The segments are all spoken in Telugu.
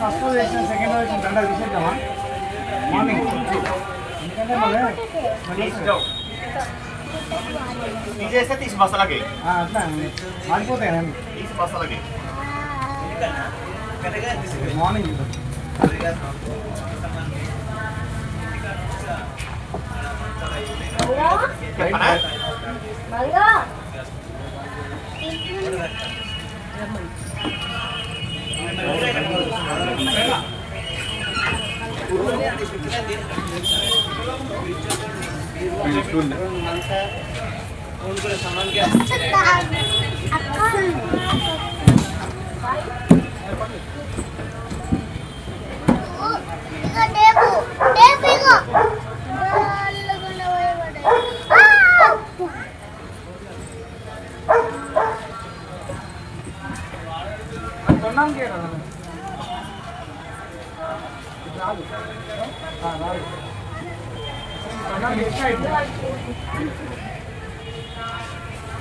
ఫస్ట్ రోజు వేసిన సెకండ్ రోజు వేసిన దండ తీసేద్దామా మార్నింగ్ ఎందుకంటే తీసేస్తే తీసి బస్సులకి అట్లా మారిపోతాయి తీసి బస్సులకి మార్నింగ్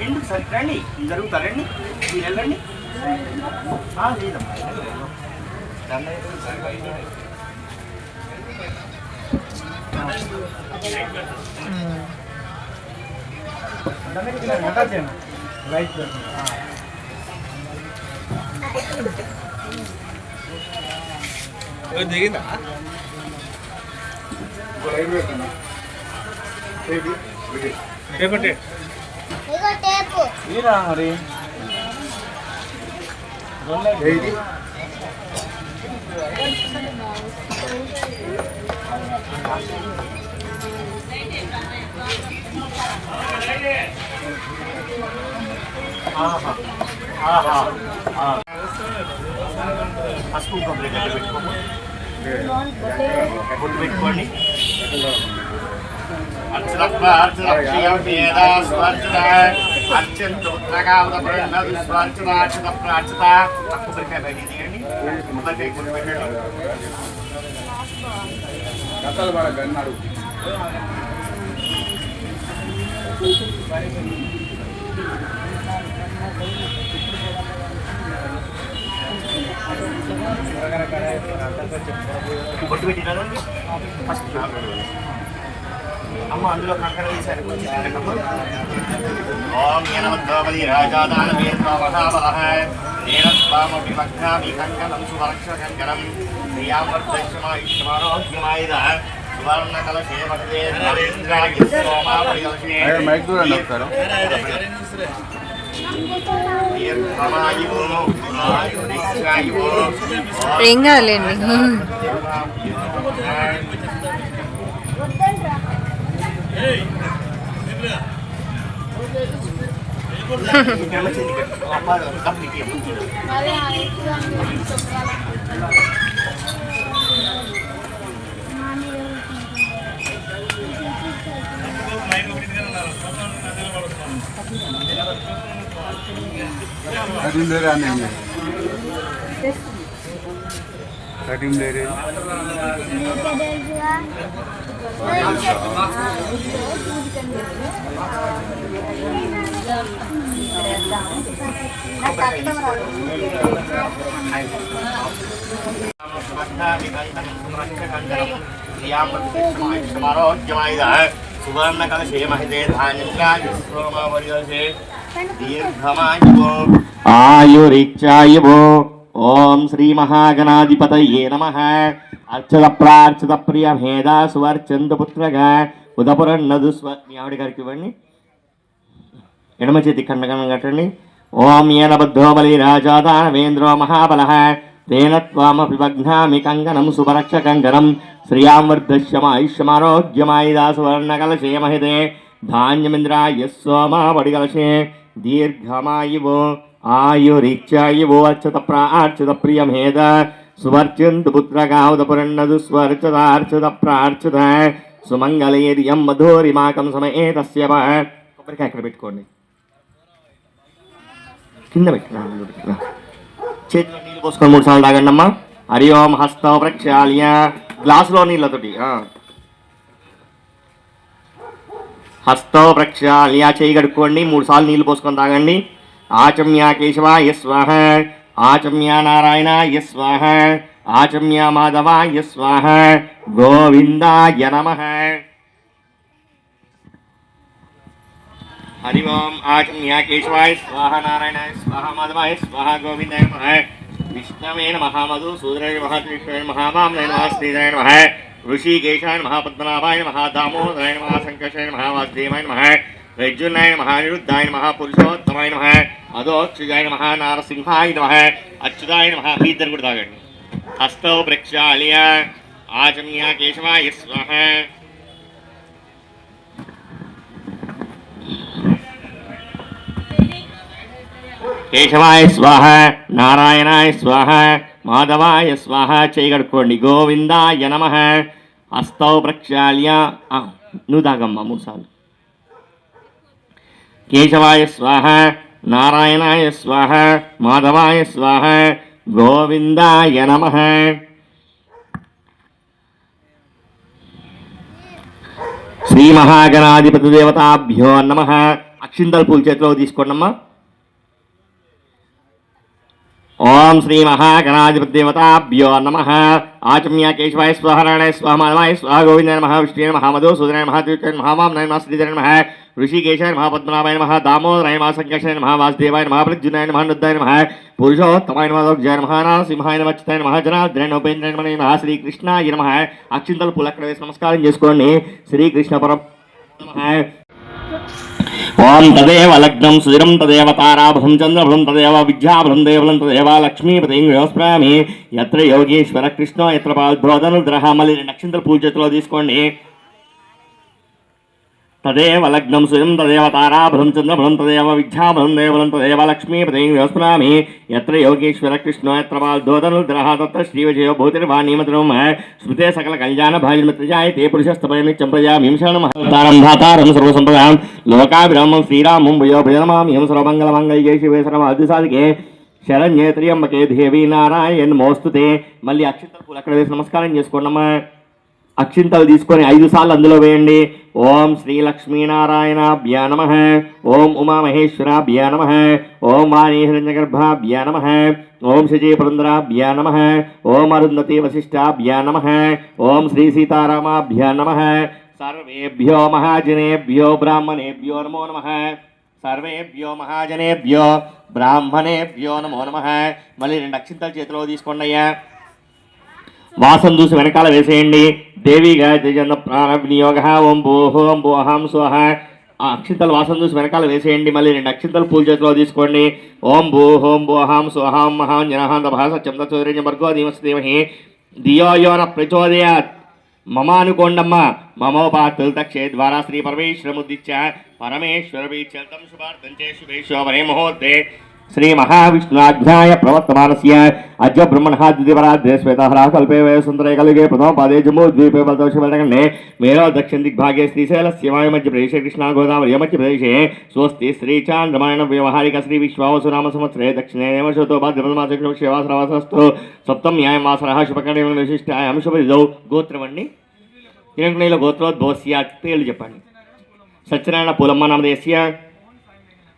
ఎందుకు సార్ రండి జరుగుతారండి మీరు వెళ్ళండి లేదమ్మా రైట్ దిగిందా పేపర్ ఇరా మరి పసుపు కంప్లీట్ పెట్టుకోండి పెట్టుకోండి కథలు బాగా అన్నాడు బొట్టు పెట్టినానండి ఫస్ట్ అమ్మ అందులో కంకర వేశారు ఓం యనమద్భవతి రాజాదాన వీర్భవహావహ ఏనత్వామపి వక్నామి కంకణం సువర్క్షకంకరం శ్రియావర్ధక్షమాయుష్మారోగ్యమాయుధ సువర్ణకలశే వహదే నరేంద్రాయ సోమా పరిగలశే మైక్ చూడండి ఒకసారి ఏం కావాలండి कटिंग ले रहा नहीं है कटिंग ले रहे सुवर्ण कलशे महिते आयुरिच्छायुवो ओम श्री महागणाधिपतये नमः अर्चत प्रार्चित प्रिय भेदा सुवर्चंद पुत्रग उदपुरन्नदु स्व మీ ఆవిడ గారికి ఇవ్వండి ఎడమ చేతి ఖండకం కట్టండి ఓం येन बद्धो बलि राजा दानवेन्द्रो महाबलः तेन त्वामपि बध्नामि कंगनं सुभरक्षकङ्कणं श्रियां वर्धश्यमायुष्यमारोग्यमायिदा सुवर्णकलशे महिते धान्यमिन्द्राय सोमावडिकलशे दीर्घमायुवो आयुरिच्छायुवो अर्चत प्रार्चित प्रियमेध सुवर्चन्तु पुत्रगावदपुरन्नदु स्वर्चदार्चित प्रार्चित सुमङ्गलैर्यं मधुरिमाकं समये तस्य కొబ్బరికాయ ఇక్కడ పెట్టుకోండి కింద పెట్టినా చేతిలో నీళ్ళు పోసుకొని 3 సార్లు తాగండి అమ్మా హరి ఓం హస్తం ప్రక్షాళ్య గ్లాసులో నీళ్ళతోటి హస్తం ప్రక్షాళ్య చేయి కడుక్కోండి 3 సార్లు నీళ్ళు పోసుకొని తాగండి ఆచమ్య కేశవాయ స్వాహ ఆచమ్య నారాయణాయ స్వాహ ఆచమ్య మాధవాయ స్వాహ గోవిందాయ నమః. హరి ఓం ఆచమ్య కేశవాయ స్వాహ నారాయణాయ స్వాహ మాధవాయ స్వాహ గోవిందాయ నమః. విష్ణవే నమః మధుసూదనాయ నమః త్రివిక్రమాయ నమః వామనాయ నమః శ్రీధరాయ నమః ఋషికేశాయ నమః పద్మనాభాయ నమః దామోదరాయ నమః సంకర్షాయ నమః వాసుదేవాయ నమః వైద్యునాయ నమః నిరుద్ధాయ నమః పురుషోత్తమాయ నమః అధోక్షజాయ నమః నారసింహాయ నమః అచ్యుతాయ నమః. మీ ఇద్దరు కూడా తాగండి. హస్తౌ ప్రక్షాళ్య ఆచమ్య కేశవాయ స్వాహ కేశవాయ స్వాహ నారాయణాయ స్వాహ మాధవాయ స్వాహ. చేయగడుకోండి. గోవిందాయ నమః. హస్తౌ ప్రక్షాళ్య నువ్వు తాగమ్మా 3 సార్లు. కేశవాయ స్వాహ నారాయణాయ స్వాహ మాధవాయ స్వాహ గోవిందాయ నమః. శ్రీ మహాగణాధిపతి దేవతాభ్యో నమః. అక్షింతల పూల చేతిలో తీసుకోండమ్మా. ఓం శ్రీ మహాగణాధిపతి దేవతాభ్యో నమః. ఆచమ్య కేశవాయ స్వాహ నారాయణాయ స్వాహ మాధవాయ స్వాహ గోవిందాయ నమః విష్ణువే నమః మధుసూదనాయ నమః త్రివిక్రమాయ నమః వామనాయ నమః శ్రీధరాయ నమః ఋషికేశాయ నమః పద్మనాభాయ నమః దామోదరాయ నమః సంకర్షాయ నమః వాసుదేవాయ నమః ప్రద్యుమ్నాయ నమః నిరుద్ధాయ నమః పురుషోత్తమాయ నమః అధోక్షజాయ నమః నారసింహాయ నమః అచ్యుతాయ నమః జనార్దనాయ నమః ఉపేంద్రాయ నమః శ్రీకృష్ణాయ నమః. అక్షింతల పూలు అక్కడ వేసి నమస్కారం చేసుకోండి. శ్రీకృష్ణ పరం నమః. ఓం తదేవ లగ్నం సుధిరం తదేవ తారాభం చంద్రభం తదేవ విద్యాభం దేవలం తదేవ లక్ష్మీపతిం యోస్ప్రామి యత్ర యోగేశ్వర కృష్ణ యత్ర పాల్భోదనుద్రహ. మళ్ళీ 2 అక్షింతల పూల చేతిలో తీసుకోండి. తదేవ లగ్నం సుధిరం తదేవ తారాభం చంద్రభం తదేవ విద్యాభం దేవలం తదేవ లక్ష్మీపతిం యోస్ప్రామి యత్ర యోగేశ్వర కృష్ణ యత్ర పాల్భోదనుద్రహ తత్ర శ్రీవిజయో భూతిర్వాణీమతరం స్మృతే సకల కళ్యాణ భాగ్యమిత్రజాయతే పురుషస్తపయం చంప్రజామి శరణం తారం ధాతారం సర్వసంపదాం లోకాభిరామం శ్రీరామం భయో భజనమామ్యం సర్వమంగళమంగళే శివే సర్వాదిసాధికే శరణ్యే త్ర్యంబకే దేవి నారాయణ్ మోస్తుతే. మళ్ళీ అక్షింతల పూలు అక్కడ వేసి నమస్కారం చేసుకోండమ్మా. అక్షింతలు తీసుకొని 5 సార్లు అందులో వేయండి. ఓం శ్రీ లక్ష్మీనారాయణాభ్యా నమః. ఓం ఉమామహేశ్వరాభ్యా నమః. ఓం వాణీ హిరణ్యగర్భాభ్యా నమః. ఓం శచీ పురంధరాభ్యా నమః. ఓం అరుంధతి వశిష్టాభ్యా నమః. ఓం శ్రీ సీతారామాభ్యా నమః. సర్వేభ్యో మహాజనేభ్యో బ్రాహ్మణేభ్యో నమో నమః. సర్వేభ్యో మహాజనేభ్యో బ్రాహ్మణేభ్యో నమో నమః. మళ్ళీ 2 అక్షింతలు చేతిలో తీసుకోండి అయ్యా. వాసం చూసి వెనకాల వేసేయండి. దేవి గాయత్రి చంద్ర ప్రాణ వినియోగ ఓం భూహోం భూహాం స్వహ. ఆ అక్షింతలు వాసం చూసి వెనకాల వేసేయండి. మళ్ళీ 2 అక్షింతలు పూల చేతిలో తీసుకోండి. ఓం భూహోం భూహాం స్వహాం మహాం జనహాం దభా సత్యం తత్సూర్యం భర్గో ధీమస్తేమహి ధియో యో న ప్రచోదయాత్. మమ అనుకోండమ్మ. మమోపాతుల తక్షే ద్వారా శ్రీ పరమేశ్వరముద్దిచ్చ పరమేశ్వర వీక్షం శుభార్థం చే శుభేశ్వరే ముహూర్తే శ్రీ మహావిష్ణునాభ్యాయ ప్రవర్తమానస్య అద్య బ్రహ్మణాద్విపరాధ్య శ్వేతాహరా కల్పే వయసుందరే కలిగే ప్రథమ పాదే జమ్మూ ద్వీపే బలదోషే మేరో దక్షిణ దిగ్భాగే శ్రీశైలస్య వాయు మధ్యప్రదేశే కృష్ణా గోదావరి మధ్యప్రదేశే స్వస్తి శ్రీ చాంద్రమాయణ వ్యవహారిక శ్రీ విశ్వావసునామ సంవత్సరే దక్షిణే నేమశోతో భాద్రపదమాసస్తు సప్తమ్యాయం వాసరః శుభకర్ణే విశిష్టాయాం శుభదిదౌ. గోత్రమండి తిరంకుణిలో గోత్రోద్భవస్య పేర్లు చెప్పండి. సత్యనారాయణ పూలమ్మ నామధేయస్య.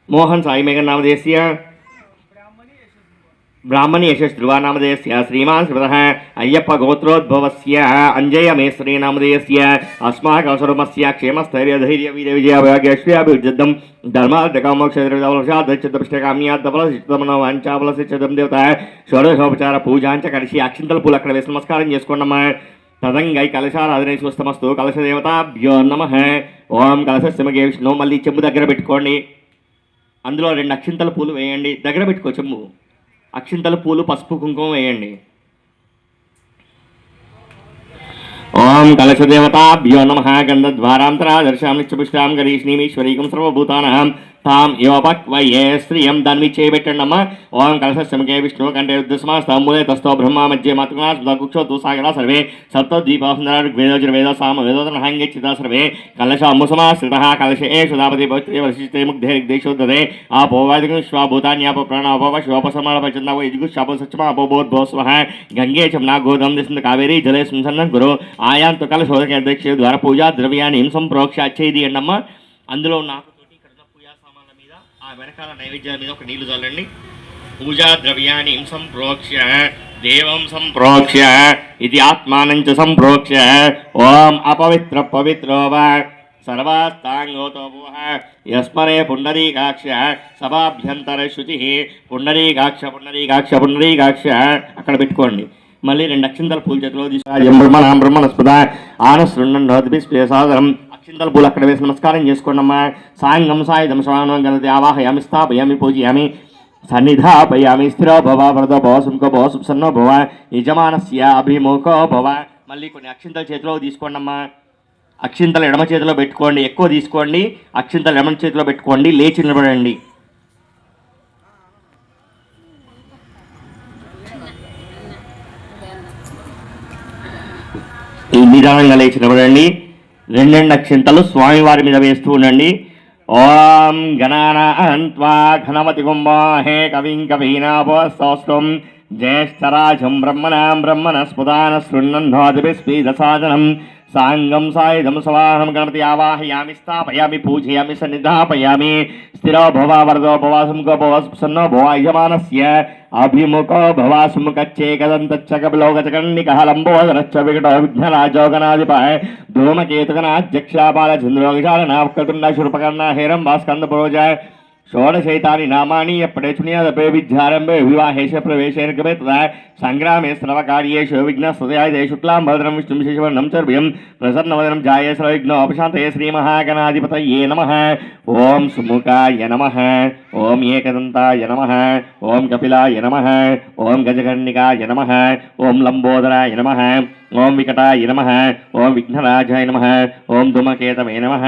మోహన్ సాయి మేఘన్ నామధేయస్య. బ్రాహ్మణి యశస్ ధ్రువ నామధేయస్య. శ్రీమాన్ శ్రీపదః అయ్యప్ప గోత్రోద్భవస్య. అంజయ మేశ్రీ నామధేయస్య. అస్మాకవసరమస్య క్షేమస్థైర్య ధైర్య వీర విజయ భాగ్యశ్వర్యాభివృద్ధిం ధర్మార్థకామోక్షకామ్యార్థఫలసిద్ధమనో వాంఛాఫలసిద్ధం దేవత. షోడశోపచార పూజాంచ కలిసి అక్షింతల పూలు అక్కడ వేసి నమస్కారం చేసుకోండమ్మా. తదంగై కలశారాధనే స్వస్తమస్తు కలశదేవతాభ్యో నమః. ఓం కలశస్యమగే విష్ణు. మళ్ళీ చెంబు దగ్గర పెట్టుకోండి. అందులో 2 అక్షింతల పూలు వేయండి. దగ్గర పెట్టుకో చెంబు. అక్షింతల పూలు పసుపు కుంకుమ వేయండి. ఓం కలశదేవతాభ్యో నమః. గంధద్వారాంతరా దర్శామిచ్చపుష్టాం గరీష్ణీమీశ్వరీకం సర్వభూతానాం తాం యోపక్వయే శ్రియం. దాన్ని చేయబెట్టండి అమ్మ. ఓం కలశస్యముఖే విష్ణు కంఠే రుద్రస్మాస్తమూలే తస్థో బ్రహ్మ మధ్యే మాతృకుక్షోతు సాగరా సర్వే సప్తద్వీపవేదో సామ వేదోదనహాంగేచ్చిత సర్వే కలశాంబుసమాశ్రితః కలశే సుధాపతి పవిత్రే వశిష్ఠే ముగ్ధే రిగ్దేశోద్ధతే ఆపోవాదికం శ్వాభూతాన్యాప ప్రాణాపోవ శివోపసమాపచందవ ఇదిగు శాప సత్యమాపోబోద్భోస్వః గంగే చమ్నా గోదం దిశంత కావేరీ జలే సంసన్నం గురు ఆయాంతు కలశోదక అధ్యక్ష ద్వారా పూజా ద్రవ్యాన్ని సంప్రోక్ష చేయండి అమ్మ. అందులో నాకు వెనకాల నైవేద్యాల మీద ఒక నీళ్లు చల్లండి. పూజా ద్రవ్యాన్ని సంప్రోక్ష్య దేవం సంప్రోక్ష్య ఇది ఆత్మానం చ సంప్రోక్ష్య ఓం అపవిత్ర పవిత్రో వా సర్వాస్తాంగోతో యస్మరే పుండరీకాక్ష సభాభ్యంతర శుచి పుండరీకాక్ష పుండరీకాక్ష పుండరీకాక్ష అక్కడ పెట్టుకోండి. మళ్ళీ 2 అక్షింతల పూల చేతిలో తీసుకుని బ్రహ్మణస్పద ఆనశృణ్ణోదిసాదరం అక్షింతల పూలు అక్కడ వేసి నమస్కారం చేసుకోండి అమ్మా. సాంగం సాయుధం శ్రవణం గణతి ఆవాహయామి స్థాపయామి పూజయామి సన్నిధాపయామి స్థిరో భవ వరదో భవ సుముఖో భవ సుప్సన్నో భవ యజమానస్య అభిముఖో భవ. మళ్ళీ కొన్ని అక్షింతల చేతిలో తీసుకోండి అమ్మా. అక్షింతలు ఎడమ చేతిలో పెట్టుకోండి, ఎక్కువ తీసుకోండి. అక్షింతలు ఎడమ చేతిలో పెట్టుకోండి, లేచి నిలబడండి. ఈ నిదానంగా లేచి నిలబడండి. 2 అక్షింతలు స్వామివారి మీద వేస్తూ ఉండండి. ఓం గణానాన్ త్వా ఘనమతి కుంభాహే కవిం కవీనాభోస్తోస్త్రం జ్యేష్ఠరాజం బ్రహ్మణాం బ్రహ్మణస్పదాన శృణ్వన్నోదిభిస్పీదసాదనం సాంగం సాయుధం సవాహనం గణపతి ఆవాహయామి స్థాపయామి పూజయామి సన్నిధాపయామి స్థిరో భవ వరదో భవ సుముఖో భవ సుప్సన్నో భవ యజమానస్య అభిముఖో భవ సుముఖచ్చేకదంతచ్చకబలోకచకర్ణికః లంబోదరశ్చ వికటో విఘ్నరాజోగణాధిప ధూమకేతుగణాధ్యక్షాపాలచంద్రోగజాలనావక్రతుండ శూర్పకర్ణ హేరంబాస్కందపురోజ షోడశైతాని నామాని ఎప్పుడే చునియాదపే విద్యారంభే వివాహేశ ప్రవేశేన గమే తదా సంగ్రామే శ్రవకార్యేషు విఘ్నస్తయాయ శుక్లాం భద్రం విష్ణుం శశివర్ణం చర్వ్యం ప్రసన్నవదనం జాయే సర్వవిఘ్నోపశాంతయే శ్రీమహాగణాధిపతయే నమః. ఓం సుముఖాయ నమః, ఓం ఏకదంతాయ నమః, ఓం కపిలాయ నమః, ఓం గజకర్ణికాయ నమః, ఓం లంబోదరాయ నమః, ఓం వికటాయ నమః, ఓం విఘ్నరాజాయ నమః, ఓం ధూమకేతవే నమః,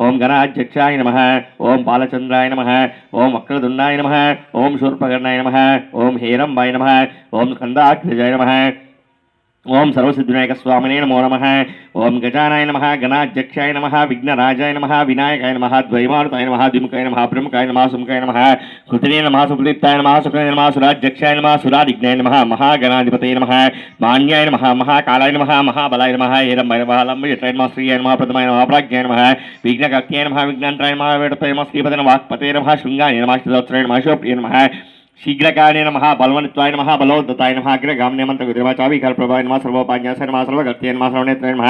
ఓం గణాధ్యక్షాయ నమః, ఓం బాలచంద్రాయ నమః, ఓం వక్రతుండాయ నమః, ఓం శూర్పకర్ణాయ నమః, ఓం హేరంబాయ నమః, ఓం స్కందాగ్రజాయ నమః, ఓం సర్వసిద్ధివినాయక స్వామినే నమో నమః. ఓం గజానాయ నమః, గణాధ్యక్షాయ నమః, విఘ్నరాజాయ నమః, వినాయకాయ నమః, ద్వైమారుతాయ నమః, ద్విముఖాయ నమః, బ్రహ్మకాయ నమః, సుముఖాయ నమః, కృతినే నమః, సుప్రీప్తాయ నమః, సుఖాయ నమః, సురాధ్యక్షాయ నమః, సురాదిజ్ఞాయ నమః, మహాగణాధిపతయ నమః, మాన్యాయ నమః, మహాకాలాయ నమః, మహాబలాయ నమః, హేరంబాయ నమః, లంబయత్రాయ నమః, శ్రీయాయ నమః, ప్రథమాయ నమః, ప్రాజ్ఞాయ నమః, విఘ్నకర్త్యాయ నమః, విఘ్నాంతరాయ నమః, వేటపయ నమః, శ్రీపద నమః, వాక్పతయ నమః, శృంగాయ నమః, శ్రీదోత్రాయ నమః, శోప్రియ నమః, शीघ्रकार्य नमः बलवन्त्वाय नमः बलोद्धताय नमः अग्रगाम्य मंत्रविद्रवाचाविकल्पप्रभाय नमः सर्वोपाज्ञासाय नमः सर्वगत्याय नमः सर्वनेत्राय नमः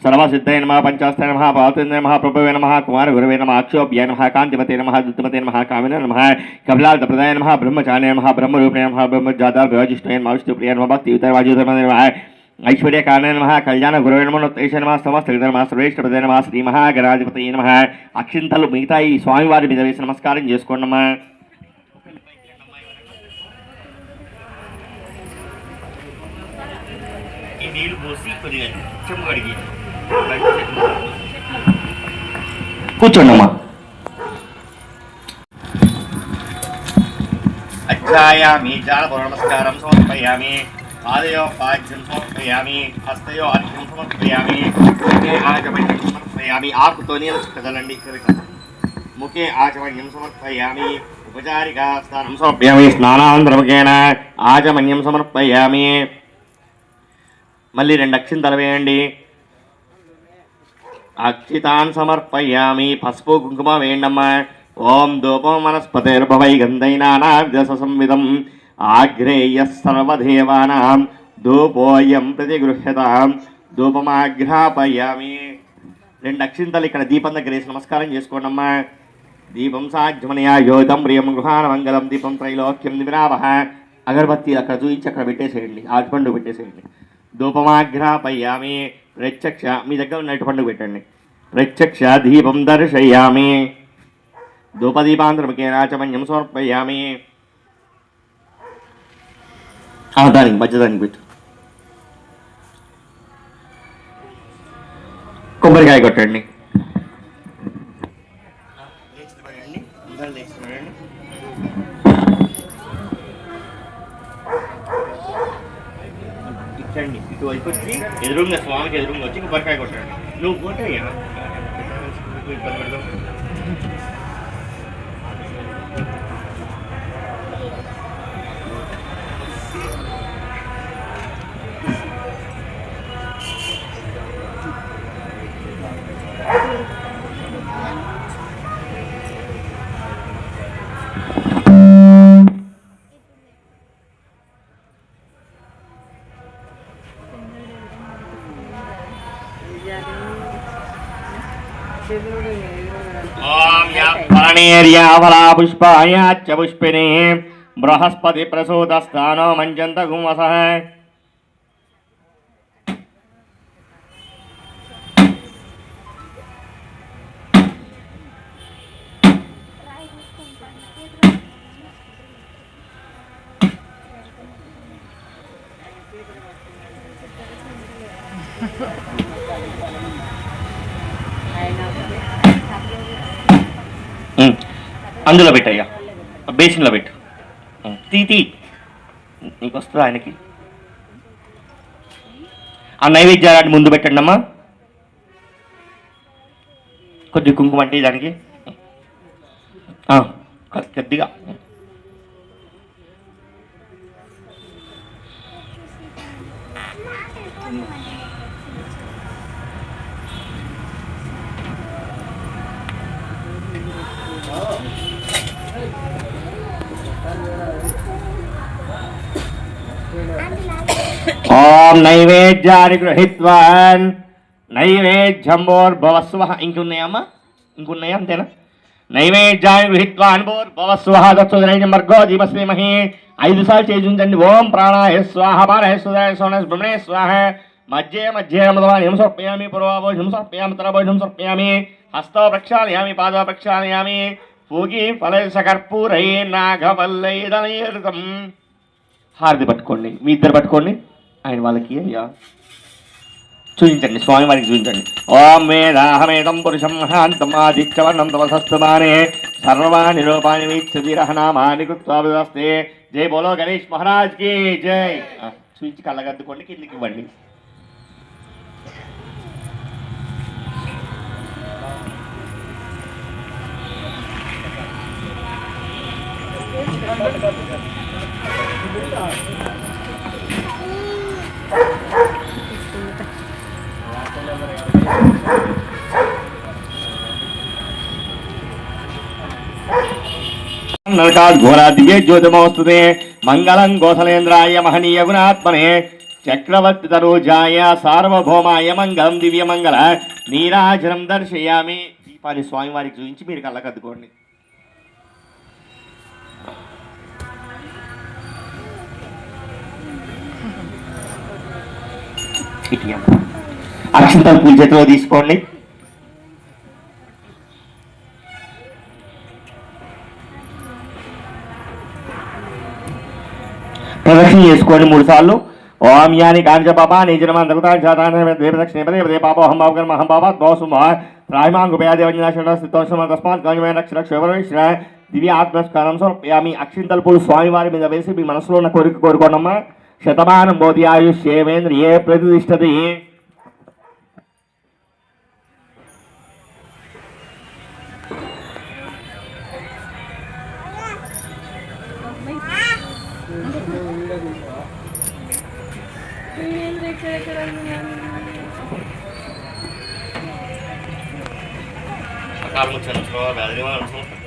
सर्वसिद्धाय नमः पंचास्ताय नमः पावतेन्द्राय नमः प्रभवे नमः कुमारगुरवे नमः अक्षोभ्याय नमः कान्तिमते नमः दुत्तमते नमः कामिने नमः कपिलार्थप्रदाय नमः ब्रह्मचार्याय नमः ब्रह्मरूपिणे नमः ब्रह्मजाताभिजिष्टाय नमः विष्णुप्रियाय नमः भक्तियुतवाजितमते नमः ऐश्वर्यकारणेन नमः कल्याण गुरवे नमः नोत्तेशाय नमः समस्तविध नमः सर्वेष्टपदे नमः श्री महागणाधिपतये नमः అక్షింతలు మిగతా ఈ స్వామివారి మీద వేసి నమస్కారం చేసుకోండి అమ్మా. ఈ నీళ్ళు పోసి కొద్దిగా చెంబు కడిగి కూర్చోండి అమ్మా. అధ్యాయామి జానపూర్వ నమస్కారం సమర్పయామి పాదయో పాద్యం సమర్పయామి హస్తయో అర్ఘ్యం సమర్పయామి ముఖే ఆచమన్యం సమర్పయామి. ఆకుతో నీళ్ళు కదలండి ముఖే ఆచమన్యం సమర్పయామి ఉపచారికా స్నానం సమర్పయామి స్నానానంతరముఖేన ఆచమన్యం సమర్పయామి. మళ్ళీ 2 అక్షింతలు వేయండి. అక్షితాన్ సమర్పయామి. పసుపు కుంకుమ వేయండమ్మా. ఓం ధూపం వనస్పతిర్భవై గంధైనానాభ్యస సంవిధం ఆగ్రేయ సర్వదేవానాం ధూపోయం ప్రతిగృహ్యతాం ధూపమాఘ్రాపయామి. 2 అక్షింతలు ఇక్కడ దీపం దగ్గర వేసి నమస్కారం చేసుకోండమ్మా. దీపం సాధ్యమనయా యోతం ప్రియం గృహాన మంగళం దీపం త్రైలోక్యం దివిరావహ. అగరబత్తి అక్కడ చూపించి అక్కడ పెట్టేసేయండి, ఆటిపండు పెట్టేసేయండి. ధూపమాఘ్రాపయామి. ప్రత్యక్ష మీ దగ్గర ఉన్నట్టు పండుగ పెట్టండి. ప్రత్యక్ష దీపం దర్శయామి. ధూపదీపాంతరముఖేనాచమన్యం సమర్పయామి. దానికి మధ్యదానికి పెట్టు. కొబ్బరికాయ కొట్టండి. ఇచ్చండి. ఇటువైపు వచ్చి ఎదురుగా స్వామికి ఎదురుగా వచ్చి కొబ్బరికాయ కొట్టండి. నువ్వు కొట్టయ్యా ఇబ్బంది పెడతావు. ఓం యాపరణేర్యాఫలా పుష్పాయాచ్చ పుష్పినే బృహస్పతి ప్రసూతస్థానో మంజంత గుమసః. అందులో పెట్టయ్యా, బేసిన్లో పెట్టు. తీ నీకు వస్తుంది ఆయనకి. ఆ నైవేద్యాన్ని ముందు పెట్టండి అమ్మా. కొద్ది కుంకుమ అంటే దానికి కొద్దిగా. ఓం నైవేద్యాన్ని గృహీత్వాన్ నైవేద్యంబోర్భవస్వః. ఇంకున్నాయమ్మా? ఇంకున్నాయా? అంతేనా? నైవేద్యాన్ని గృహీత్వాన్ భోర్భవస్వః దత్సుదరైజమర్గో దీపశ్రీమహి. 5 సార్లు చేసి ఉంచండి. ఓం ప్రాణాయ స్వాహ పానాయ సుదాయ సోనస్ బ్రహ్మణే స్వాహ. మధ్యే మధ్యే అమృతవాణ్యం సమర్పయామి. పూర్వభోజనం సమర్పయామి. ఉత్తరభోజనం సమర్పయామి. హస్తో ప్రక్షాళయామి. పాదో ప్రక్షాళయామి. పూగి ఫలసకర్పూరై నాగవల్లైదనైర్తం. హారతి పట్టుకోండి, మీ ఇద్దరు పట్టుకోండి. ఆయన వాళ్ళకి అయ్యా చూపించండి, స్వామి వారికి చూపించండి. ఓం వేదాహమేదం పురుషం మహాంతం ఆదిత్యవర్ణం తమసస్తుమానే సర్వాణి రూపాన్ని వీక్షిరహనామాని కృత్వాస్తే. జై బోలో గణేష్ మహారాజ్ కి జై. చూపించి కళ్ళగద్దుకోండి, కిందికి ఇవ్వండి. నరకాద్ఘోరా దివ్య జ్యోతిమోస్తుతే. మంగళం గోసలేంద్రాయ మహనీయ గుణాత్మనే చక్రవర్తి తనూజాయ సార్వభౌమాయ మంగళం దివ్యమంగళ నీరాజనం దర్శయామి. దీపాన్ని స్వామివారికి చూపించి మీరు కళ్ళకద్దుకోండి. అక్షంతలు పూల చేతిలో తీసుకోండి. ప్రదక్షిణ చేసుకోండి 3 సార్లు. ఓం యాని కాంచ పాపా నిజనమాంతకుతాక్షిణే పాపోహం భావకర్మ అహం పాపా దోషం రాయమాంగుపయాదేవస్మాత్కాంగమేనక్షరక్షేవరవిశ్ర దివ్య ఆత్మస్కారం సమర్పయామి. అక్షింతల పూలు స్వామివారి మీద వేసి మీ మనసులో ఉన్న కోరిక కోరుకోండమ్మా. శతమానం భోతి ఆయుష్యేవేంద్రియే ప్రతిష్టతి.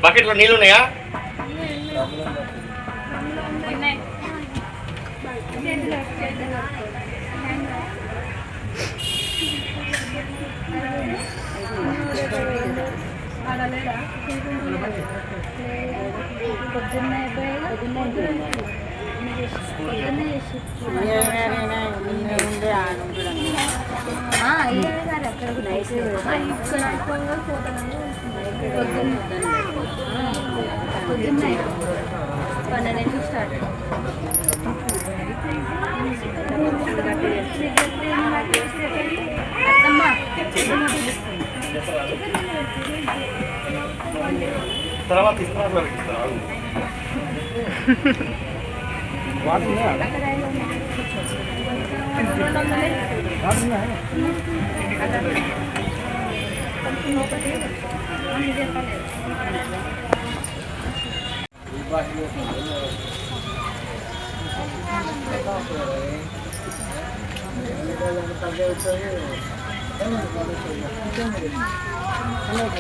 బకెట్లో నీళ్ళు ఉన్నాయా? తర్వాత ఇస్తాను.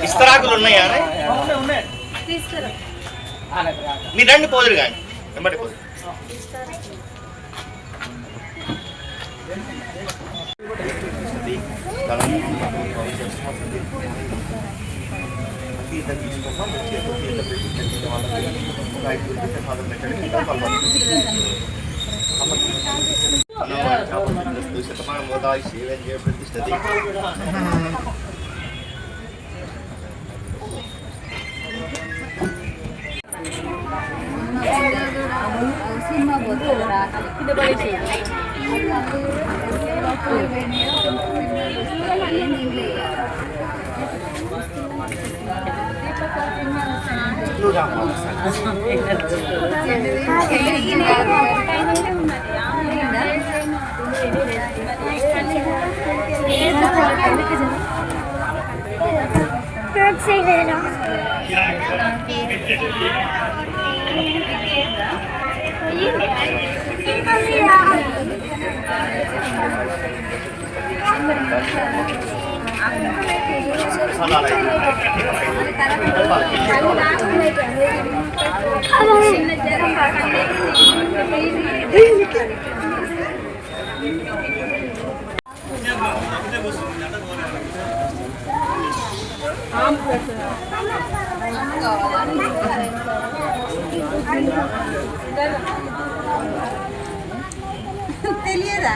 ఇస్తరాకులు ఉన్నాయా? మీరు రండి, పోదురు కానీ వెంబడి పోదు. ప్రతిష్టతి సినిమా పోతుందా తెలియదా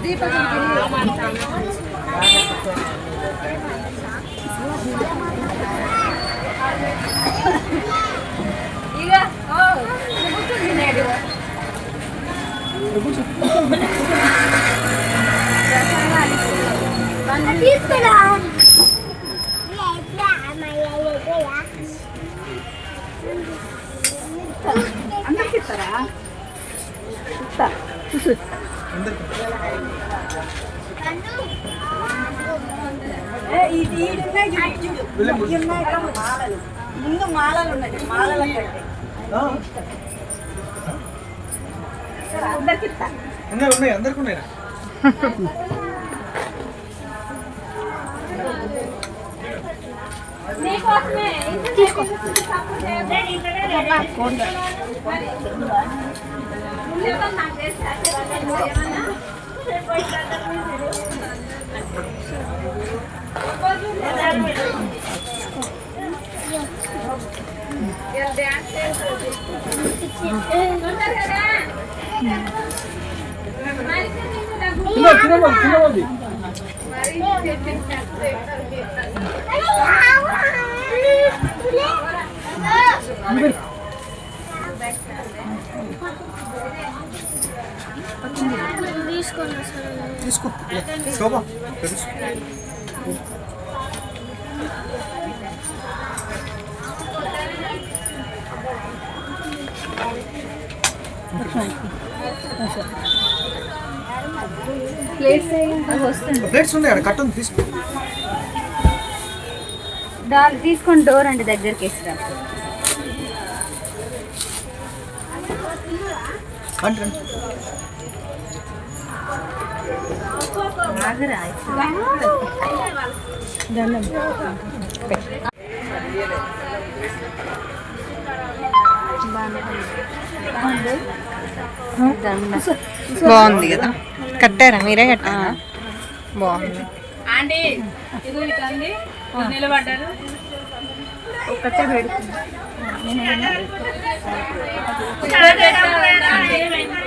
దీపకం ఇక తీసుకురా అందరికి ఇస్తారా ముందు మాలలు ఉన్నాయి మాలల ఉన్నాయి అందరికి ఉన్నాయి తీసుకో శోభా ప్లేట్స్ ఉన్నాయి అక్కడ కట్టుంది తీసుకో తీసుకొని డోర్ అంటే దగ్గరికి ఇస్తా బాగుంది కదా కట్టారా మీరే కట్టారా బాగుంది ఆంటీ ఇదిగో ఇటండి నిలబడ్డారు ఒక్కటే పెడుతుంది ఏమైంది